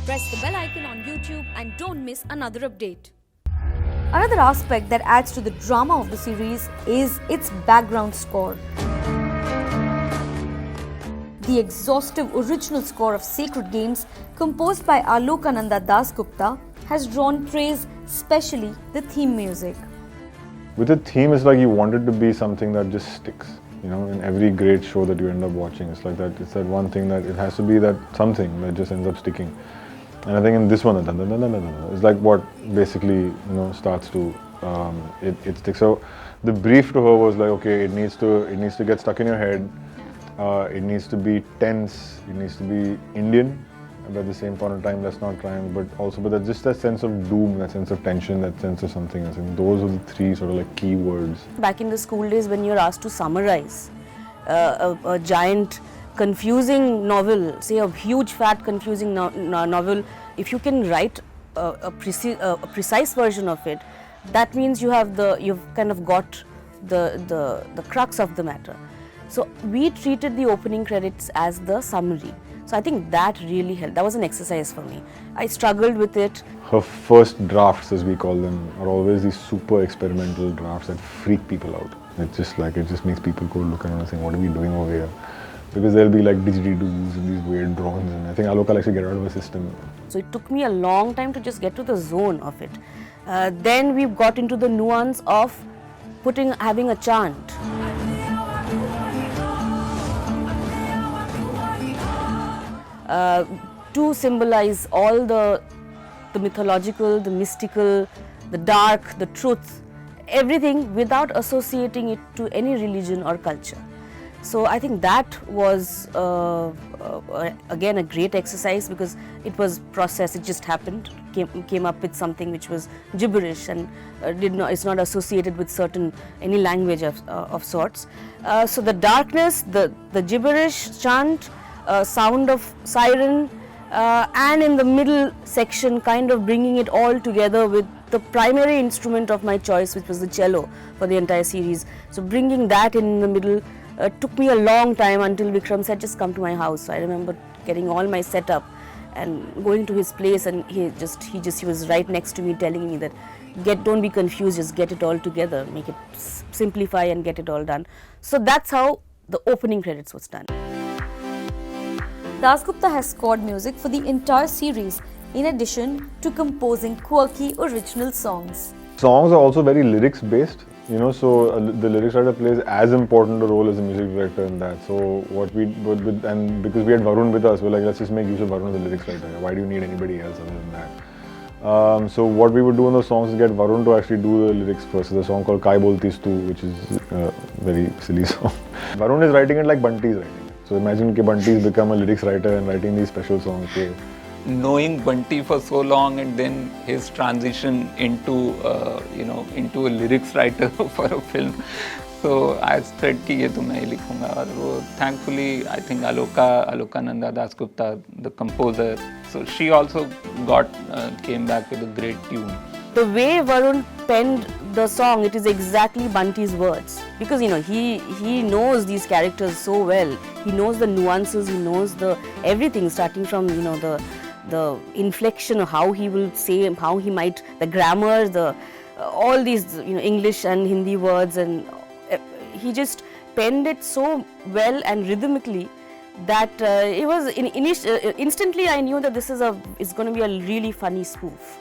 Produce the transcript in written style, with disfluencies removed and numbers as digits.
Press the bell icon on YouTube and don't miss another update. Another aspect that adds to the drama of the series is its background score. The exhaustive original score of Sacred Games, composed by Alokananda Dasgupta, has drawn praise, especially the theme music. With the theme, it's like you want it to be something that just sticks. You know, in every great show that you end up watching, it's like that. It's that one thing that it has to be that something that just ends up sticking. And I think in this one, it's like what basically starts to it sticks. So the brief to her was like, okay, it needs to get stuck in your head. It needs to be tense. It needs to be Indian. But at the same point in time, let's not try and, but there's just that sense of doom, that sense of tension, that sense of something else. And those are the three sort of like key words. Back in the school days, when you're asked to summarize a giant, confusing novel, say a huge, fat, confusing novel, if you can write a precise version of it, that means you've kind of got the crux of the matter. So we treated the opening credits as the summary. So I think that really helped. That was an exercise for me. I struggled with it. Her first drafts, as we call them, are always these super experimental drafts that freak people out. It just makes people go look around and say, what are we doing over here? Because there'll be like didgeridoos and these weird drawings, and I think Aloka likes to get out of her system. So it took me a long time to just get to the zone of it. Then we got into the nuance of having a chant. To symbolize all the mythological, the mystical, the dark, the truth, everything without associating it to any religion or culture. So I think that was again a great exercise because it was processed, it just happened, came up with something which was gibberish and it's not associated with any language of sorts. So the darkness, the gibberish chant, sound of siren, and in the middle section kind of bringing it all together with the primary instrument of my choice, which was the cello for the entire series. So bringing that in the middle took me a long time until Vikram said, just come to my house. So I remember getting all my setup and going to his place, and he was right next to me telling me that don't be confused, just get it all together, make it simplify and get it all done. So that's how the opening credits was done. Dasgupta has scored music for the entire series, in addition to composing quirky original songs. Songs are also very lyrics based, so the lyrics writer plays as important a role as the music director in that. So and because we had Varun with us, we're like, let's just make use of Varun as the lyrics writer. Why do you need anybody else other than that? So what we would do on those songs is get Varun to actually do the lyrics first. There's a song called Kai Boltis Tu, which is a very silly song. Varun is writing it like Bunty's writing. So imagine that Bunty's become a lyrics writer and writing these special songs. Knowing Bunty for so long and then his transition into into a lyrics writer for a film. So I said कि ये तो मैं ही लिखूँगा और वो thankfully I think Alokananda Dasgupta, the composer, so she also came back with a great tune. The way Varun penned the song, it is exactly Bunty's words, because he knows these characters so well. He knows the nuances, he knows everything, starting from the inflection of how he will say, how he might, the grammar, all these English and Hindi words, and he just penned it so well and rhythmically that it was instantly I knew that it's going to be a really funny spoof.